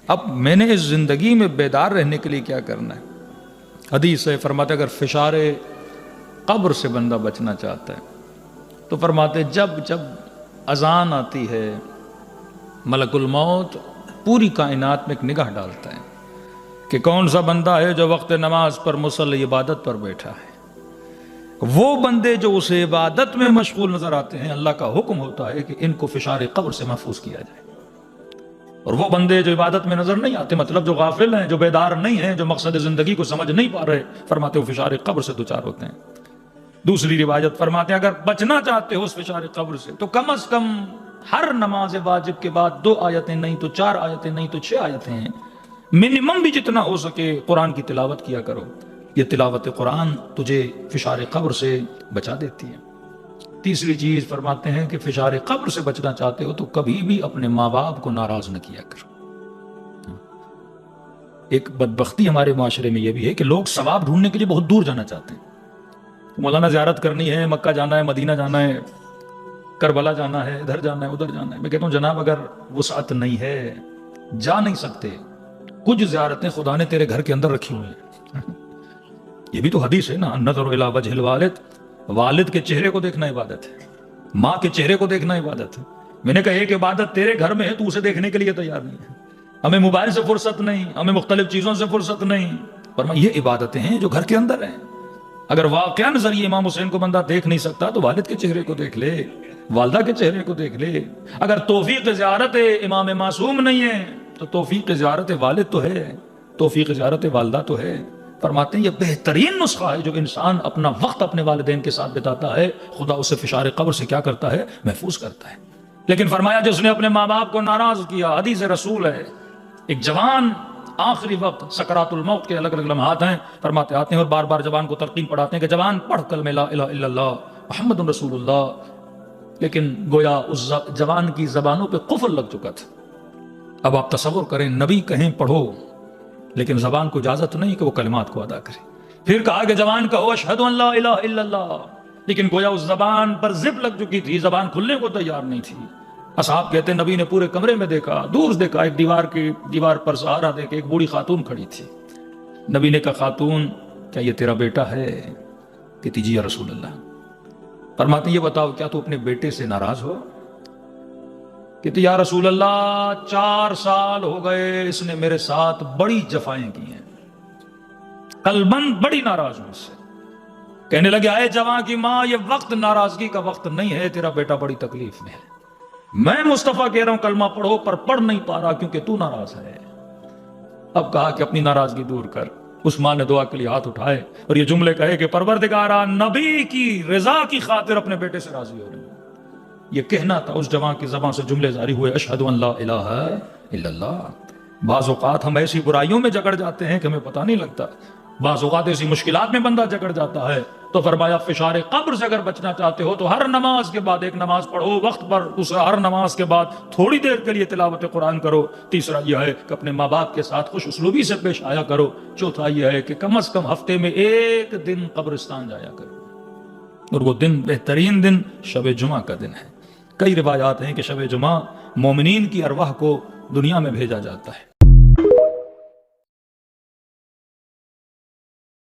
اب میں نے اس زندگی میں بیدار رہنے کے لیے کیا کرنا ہے؟ حدیث ہے، فرماتے اگر فشار قبر سے بندہ بچنا چاہتا ہے تو فرماتے جب جب اذان آتی ہے ملک الموت پوری کائنات میں ایک نگاہ ڈالتا ہے کہ کون سا بندہ ہے جو وقت نماز پر مصلی عبادت پر بیٹھا ہے۔ وہ بندے جو اس عبادت میں مشغول نظر آتے ہیں، اللہ کا حکم ہوتا ہے کہ ان کو فشار قبر سے محفوظ کیا جائے۔ اور وہ بندے جو عبادت میں نظر نہیں آتے، مطلب جو غافل ہیں، جو بیدار نہیں ہیں، جو مقصد زندگی کو سمجھ نہیں پا رہے، فرماتے ہو فشار قبر سے دوچار ہوتے ہیں۔ دوسری روایت فرماتے ہیں اگر بچنا چاہتے ہو اس فشار قبر سے تو کم از کم ہر نماز واجب کے بعد 2 آیتیں نہیں تو 4 آیتیں نہیں تو 6 آیتیں ہیں، منیمم بھی جتنا ہو سکے قرآن کی تلاوت کیا کرو۔ یہ تلاوت قرآن تجھے فشار قبر سے بچا دیتی ہے۔ تیسری چیز فرماتے ہیں کہ فشار قبر سے بچنا چاہتے ہو تو کبھی بھی اپنے ماں باپ کو ناراض نہ کیا کرو۔ ایک بدبختی ہمارے معاشرے میں یہ بھی ہے کہ لوگ ثواب ڈھونڈنے کے لیے بہت دور جانا چاہتے ہیں۔ مولانا زیارت کرنی ہے، مکہ جانا ہے، مدینہ جانا ہے، کربلا جانا ہے، ادھر جانا ہے، ادھر جانا ہے۔ میں کہتا ہوں جناب اگر وسعت نہیں ہے، جا نہیں سکتے، کچھ زیارتیں خدا نے تیرے گھر کے اندر رکھی ہوئی ہیں۔ یہ بھی تو حدیث ہے نا، النظر الی وجہ الوالد، والد کے چہرے کو دیکھنا عبادت ہے، ماں کے چہرے کو دیکھنا عبادت ہے۔ میں نے کہا ایک عبادت تیرے گھر میں ہے، تو اسے دیکھنے کے لیے تیار نہیں ہے۔ ہمیں موبائل سے فرصت نہیں، ہمیں مختلف چیزوں سے فرصت نہیں، پر یہ عبادتیں ہیں جو گھر کے اندر ہیں۔ اگر واقعاً ذریعے امام حسین کو بندہ دیکھ نہیں سکتا تو والد کے چہرے کو دیکھ لے، والدہ کے چہرے کو دیکھ لے۔ اگر توفیق زیارت امام معصوم نہیں ہے تو توفیق زیارت والد تو ہے، توفیق زیارت والدہ تو ہے۔ فرماتے ہیں یہ بہترین نسخہ ہے جو انسان اپنا وقت اپنے والدین کے ساتھ بتاتا ہے، خدا اسے فشار قبر سے کیا کرتا ہے؟ محفوظ کرتا ہے۔ لیکن فرمایا جس نے اپنے ماں باپ کو ناراض کیا، حدیث رسول ہے، ایک جوان آخری وقت سکرات الموت کے الگ الگ لمحات ہیں، فرماتے آتے ہیں اور بار بار جوان کو تلقین پڑھاتے ہیں کہ جوان پڑھ کلمہ لا الہ الا اللہ محمد رسول اللہ۔ لیکن گویا اس جوان کی زبانوں پہ قفل لگ چکا تھا۔ اب آپ تصور کریں، نبی کہیں پڑھو لیکن زبان کو اجازت نہیں کہ وہ کلمات کو ادا کرے۔ پھر کہا کہ جوان کہو اشہد ان لا الہ الا اللہ، لیکن گویا اس زبان پر زب لگ چکی تھی، زبان کھلنے کو تیار نہیں تھی۔ اصحاب کہتے ہیں نبی نے پورے کمرے میں دیکھا، دور دیکھا، ایک دیوار پر سہارا دے کے ایک بوڑھی خاتون کھڑی تھی۔ نبی نے کہا خاتون کیا یہ تیرا بیٹا ہے؟ کہتی جی یا رسول اللہ۔ فرماتے یہ بتاؤ کیا تو اپنے بیٹے سے ناراض ہو؟ کہتی یا رسول اللہ 4 سال ہو گئے اس نے میرے ساتھ بڑی جفائیں کی ہیں، قلباً بڑی ناراض ہوں اس سے۔ کہنے لگے آئے جوان کی ماں یہ وقت ناراضگی کا وقت نہیں ہے، تیرا بیٹا بڑی تکلیف میں ہے، میں مصطفیٰ کہہ رہا ہوں کلمہ پڑھو پر پڑھ نہیں پا رہا کیونکہ تو ناراض ہے۔ اب کہا کہ اپنی ناراضگی دور کر۔ اس ماں نے دعا کے لیے ہاتھ اٹھائے اور یہ جملے کہے کہ پروردگارا نبی کی رضا کی خاطر اپنے بیٹے سے راضی ہو رہی ہوں۔ یہ کہنا تھا اس جوان کی زبان سے، جملے جاری ہوئے اشہد ان لا الہ الا اللہ۔ بعض اوقات ہم ایسی برائیوں میں جکڑ جاتے ہیں کہ ہمیں پتہ نہیں لگتا، بعض اوقات ایسی مشکلات میں بندہ جکڑ جاتا ہے۔ تو فرمایا فشار قبر سے اگر بچنا چاہتے ہو تو ہر نماز کے بعد ایک نماز پڑھو وقت پر، دوسرا ہر نماز کے بعد تھوڑی دیر کے لیے تلاوت قرآن کرو، تیسرا یہ ہے کہ اپنے ماں باپ کے ساتھ خوش اسلوبی سے پیش آیا کرو، چوتھا یہ ہے کہ کم از کم ہفتے میں 1 دن قبرستان جایا کرو، اور وہ دن بہترین دن شب جمعہ کا دن ہے۔ کئی روایات ہیں کہ شب جمعہ مومنین کی ارواح کو دنیا میں بھیجا جاتا ہے۔